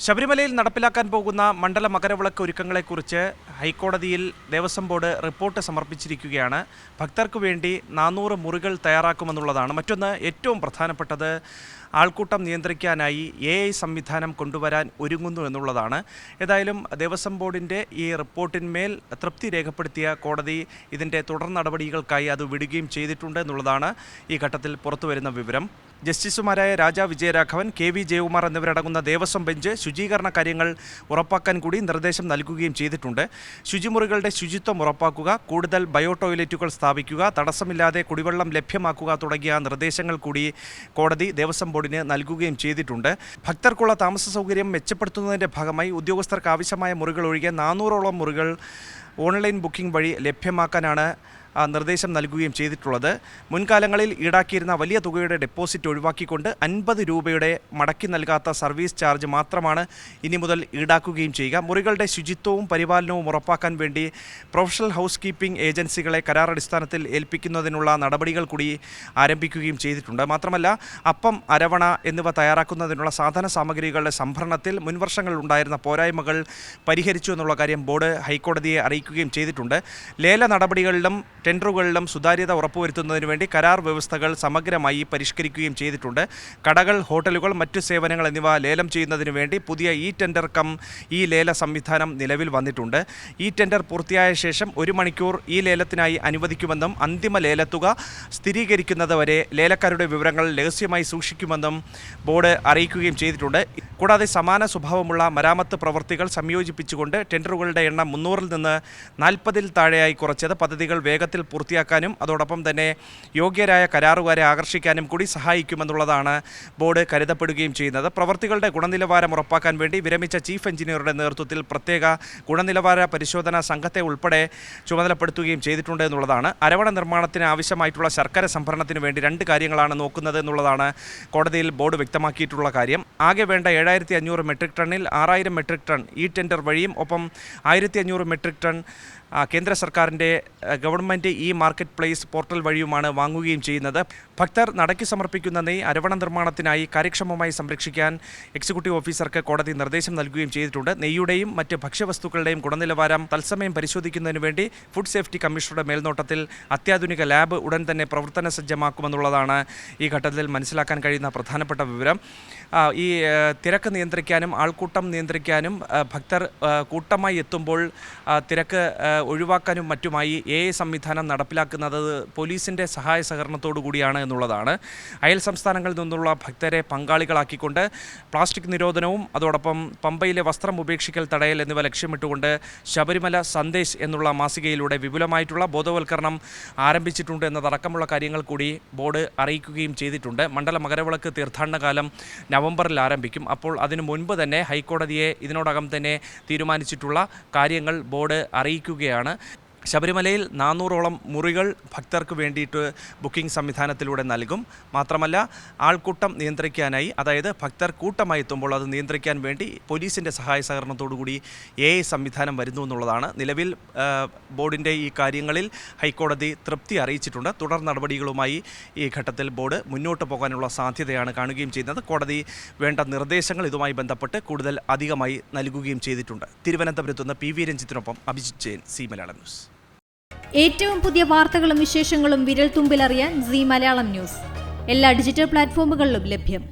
ശബരിമലയിൽ നടപ്പിലാക്കാൻ പോകുന്ന മണ്ഡല മകരവിളക്ക് ഒരുക്കങ്ങളെക്കുറിച്ച് ഹൈക്കോടതിയിൽ ദേവസ്വം ബോർഡ് റിപ്പോർട്ട് സമർപ്പിച്ചിരിക്കുകയാണ്. ഭക്തർക്ക് വേണ്ടി 400 മുറികൾ തയ്യാറാക്കുമെന്നുള്ളതാണ്. മറ്റൊന്ന് ഏറ്റവും പ്രധാനപ്പെട്ടത് ആൾക്കൂട്ടം നിയന്ത്രിക്കാനായി AI സംവിധാനം കൊണ്ടുവരാൻ ഒരുങ്ങുന്നു എന്നുള്ളതാണ്. ഏതായാലും ദേവസ്വം ബോർഡിൻ്റെ ഈ റിപ്പോർട്ടിന്മേൽ തൃപ്തി രേഖപ്പെടുത്തിയ കോടതി ഇതിൻ്റെ തുടർ നടപടികൾക്കായി അത് വിടുകയും ചെയ്തിട്ടുണ്ട് എന്നുള്ളതാണ് ഈ ഘട്ടത്തിൽ പുറത്തുവരുന്ന വിവരം. ജസ്റ്റിസുമാരായ രാജ വിജയരാഘവൻ, KV ജയകുമാർ എന്നിവരടങ്ങുന്ന ദേവസ്വം ബെഞ്ച് ശുചീകരണ കാര്യങ്ങൾ ഉറപ്പാക്കാൻ കൂടി നിർദ്ദേശം നൽകുകയും ചെയ്തിട്ടുണ്ട്. ശുചിമുറികളുടെ ശുചിത്വം ഉറപ്പാക്കുക, കൂടുതൽ ബയോ ടോയ്ലറ്റുകൾ സ്ഥാപിക്കുക, തടസ്സമില്ലാതെ കുടിവെള്ളം ലഭ്യമാക്കുക തുടങ്ങിയ നിർദ്ദേശങ്ങൾ കൂടി കോടതി ദേവസ്വം ബോർഡിന് നൽകുകയും ചെയ്തിട്ടുണ്ട്. ഭക്തർക്കുള്ള താമസ സൗകര്യം മെച്ചപ്പെടുത്തുന്നതിൻ്റെ ഭാഗമായി ഉദ്യോഗസ്ഥർക്ക് ആവശ്യമായ മുറികൾ ഒഴികെ 400ഓളം മുറികൾ ഓൺലൈൻ ബുക്കിംഗ് വഴി ലഭ്യമാക്കാനാണ് നിർദ്ദേശം നൽകുകയും ചെയ്തിട്ടുള്ളത്. മുൻകാലങ്ങളിൽ ഈടാക്കിയിരുന്ന വലിയ തുകയുടെ ഡെപ്പോസിറ്റ് ഒഴിവാക്കിക്കൊണ്ട് 50 രൂപയുടെ മടക്കി നൽകാത്ത സർവീസ് ചാർജ് മാത്രമാണ് ഇനി മുതൽ ഈടാക്കുകയും ചെയ്യുക. മുറികളുടെ ശുചിത്വവും പരിപാലനവും ഉറപ്പാക്കാൻ വേണ്ടി പ്രൊഫഷണൽ ഹൗസ് കീപ്പിംഗ് ഏജൻസികളെ കരാറടിസ്ഥാനത്തിൽ ഏൽപ്പിക്കുന്നതിനുള്ള നടപടികൾ കൂടി ആരംഭിക്കുകയും ചെയ്തിട്ടുണ്ട്. മാത്രമല്ല, അപ്പം, അരവണ എന്നിവ തയ്യാറാക്കുന്നതിനുള്ള സാധന സാമഗ്രികളുടെ സംഭരണത്തിൽ മുൻവർഷങ്ങളിൽ ഉണ്ടായിരുന്ന പോരായ്മകൾ പരിഹരിച്ചു എന്നുള്ള കാര്യം ബോർഡ് ഹൈക്കോടതിയെ അറിയിക്കുകയും ചെയ്തിട്ടുണ്ട്. ലേല നടപടികളിലും ടെൻഡറുകളിലും സുതാര്യത ഉറപ്പുവരുത്തുന്നതിന് വേണ്ടി കരാർ വ്യവസ്ഥകൾ സമഗ്രമായി പരിഷ്കരിക്കുകയും ചെയ്തിട്ടുണ്ട്. കടകൾ, ഹോട്ടലുകൾ, മറ്റു സേവനങ്ങൾ എന്നിവ ലേലം ചെയ്യുന്നതിന് വേണ്ടി പുതിയ ടെൻഡർ ലേല സംവിധാനം നിലവിൽ വന്നിട്ടുണ്ട്. ടെൻഡർ പൂർത്തിയായ ശേഷം 1 മണിക്കൂർ ലേലത്തിനായി അനുവദിക്കുമെന്നും അന്തിമ ലേലത്തുക സ്ഥിരീകരിക്കുന്നതുവരെ ലേലക്കാരുടെ വിവരങ്ങൾ രഹസ്യമായി സൂക്ഷിക്കുമെന്നും ബോർഡ് അറിയിക്കുകയും ചെയ്തിട്ടുണ്ട്. കൂടാതെ സമാന സ്വഭാവമുള്ള മരാമത്ത് പ്രവൃത്തികൾ സംയോജിപ്പിച്ചുകൊണ്ട് ടെൻഡറുകളുടെ എണ്ണം 300-ൽ നിന്ന് 40-ൽ താഴെയായി കുറച്ചത് പദ്ധതികൾ വേഗത്തിൽ പൂർത്തിയാക്കാനും അതോടൊപ്പം തന്നെ യോഗ്യരായ കരാറുകാരെ ആകർഷിക്കാനും കൂടി സഹായിക്കുമെന്നുള്ളതാണ് ബോർഡ് കരുതപ്പെടുകയും ചെയ്യുന്നത്. പ്രവൃത്തികളുടെ ഗുണനിലവാരം ഉറപ്പാക്കാൻ വേണ്ടി വിരമിച്ച ചീഫ് എഞ്ചിനീയറുടെ നേതൃത്വത്തിൽ പ്രത്യേക ഗുണനിലവാര പരിശോധനാ സംഘത്തെ ഉൾപ്പെടെ ചുമതലപ്പെടുത്തുകയും ചെയ്തിട്ടുണ്ട് എന്നുള്ളതാണ്. അരവണ നിർമ്മാണത്തിന് ആവശ്യമായിട്ടുള്ള ശർക്കര സംഭരണത്തിന് വേണ്ടി 2 കാര്യങ്ങളാണ് നോക്കുന്നത് എന്നുള്ളതാണ് കോടതിയിൽ ബോർഡ് വ്യക്തമാക്കിയിട്ടുള്ള കാര്യം. ആകെ വേണ്ട 7500 മെട്രിക് ടണ്ണിൽ 6000 മെട്രിക് ടൺ ടെൻഡർ വഴിയും ഒപ്പം 1500 മെട്രിക് ടൺ കേന്ദ്ര സർക്കാരിൻ്റെ ഗവൺമെൻറ് മാർക്കറ്റ് പ്ലേസ് പോർട്ടൽ വഴിയുമാണ് വാങ്ങുകയും ചെയ്യുന്നത്. ഭക്തർ നടക്കി സമർപ്പിക്കുന്ന നെയ്യ് അരവണ നിർമ്മാണത്തിനായി കാര്യക്ഷമമായി സംരക്ഷിക്കാൻ എക്സിക്യൂട്ടീവ് ഓഫീസർക്ക് കോടതി നിർദ്ദേശം നൽകുകയും ചെയ്തിട്ടുണ്ട്. നെയ്യുടെയും മറ്റ് ഭക്ഷ്യവസ്തുക്കളുടെയും ഗുണനിലവാരം തത്സമയം പരിശോധിക്കുന്നതിന് വേണ്ടി ഫുഡ് സേഫ്റ്റി കമ്മീഷണറുടെ മേൽനോട്ടത്തിൽ അത്യാധുനിക ലാബ് ഉടൻ തന്നെ പ്രവർത്തന സജ്ജമാക്കുമെന്നുള്ളതാണ് ഈ ഘട്ടത്തിൽ മനസ്സിലാക്കാൻ കഴിയുന്ന പ്രധാനപ്പെട്ട വിവരം. ഈ തിരക്ക് നിയന്ത്രിക്കാനും ആൾക്കൂട്ടം നിയന്ത്രിക്കാനും ഭക്തർ കൂട്ടമായി എത്തുമ്പോൾ തിരക്ക് ഒഴിവാക്കാനും മറ്റുമായി AI സംവിധാനം നടപ്പിലാക്കുന്നത് പോലീസിൻ്റെ സഹായ സഹകരണത്തോടു കൂടിയാണ് എന്നുള്ളതാണ്. അയൽ സംസ്ഥാനങ്ങളിൽ നിന്നുള്ള ഭക്തരെ പങ്കാളികളാക്കിക്കൊണ്ട് പ്ലാസ്റ്റിക് നിരോധനവും അതോടൊപ്പം പമ്പയിലെ വസ്ത്രം ഉപേക്ഷിക്കൽ തടയൽ എന്നിവ ലക്ഷ്യമിട്ടുകൊണ്ട് ശബരിമല സന്ദേശ് എന്നുള്ള മാസികയിലൂടെ വിപുലമായിട്ടുള്ള ബോധവൽക്കരണം ആരംഭിച്ചിട്ടുണ്ട് എന്നതടക്കമുള്ള കാര്യങ്ങൾ കൂടി ബോർഡ് അറിയിക്കുകയും ചെയ്തിട്ടുണ്ട്. മണ്ഡല മകരവിളക്ക് തീർത്ഥാടനകാലം നവംബറിൽ ആരംഭിക്കും. അപ്പോൾ അതിനു മുൻപ് തന്നെ ഹൈക്കോടതിയെ ഇതിനോടകം തന്നെ തീരുമാനിച്ചിട്ടുള്ള കാര്യങ്ങൾ ബോർഡ് അറിയിക്കുകയാണ്. ശബരിമലയിൽ 400ഓളം മുറികൾ ഭക്തർക്ക് വേണ്ടിയിട്ട് ബുക്കിംഗ് സംവിധാനത്തിലൂടെ നൽകും. മാത്രമല്ല, ആൾക്കൂട്ടം നിയന്ത്രിക്കാനായി, അതായത് ഭക്തർ കൂട്ടമായി എത്തുമ്പോൾ അത് നിയന്ത്രിക്കാൻ വേണ്ടി പോലീസിൻ്റെ സഹായ സഹകരണത്തോടുകൂടി AI സംവിധാനം വരുന്നു എന്നുള്ളതാണ്. നിലവിൽ ബോർഡിൻ്റെ ഈ കാര്യങ്ങളിൽ ഹൈക്കോടതി തൃപ്തി അറിയിച്ചിട്ടുണ്ട്. തുടർ നടപടികളുമായി ഈ ഘട്ടത്തിൽ ബോർഡ് മുന്നോട്ട് പോകാനുള്ള സാധ്യതയാണ് കാണുകയും ചെയ്യുന്നത്. കോടതി വേണ്ട നിർദ്ദേശങ്ങൾ ഇതുമായി ബന്ധപ്പെട്ട് കൂടുതൽ അധികമായി നൽകുകയും ചെയ്തിട്ടുണ്ട്. തിരുവനന്തപുരത്ത് നിന്ന് PV രഞ്ജിത്തിനൊപ്പം അഭിജിത്ത് ജെയിൻ, സി മലയാളം ന്യൂസ്. ഏറ്റവും പുതിയ വാർത്തകളും വിശേഷങ്ങളും വിരൽ തുമ്പിലറിയാൻ സി മലയാളം ന്യൂസ് എല്ലാ ഡിജിറ്റൽ പ്ലാറ്റ്ഫോമുകളിലും ലഭ്യം.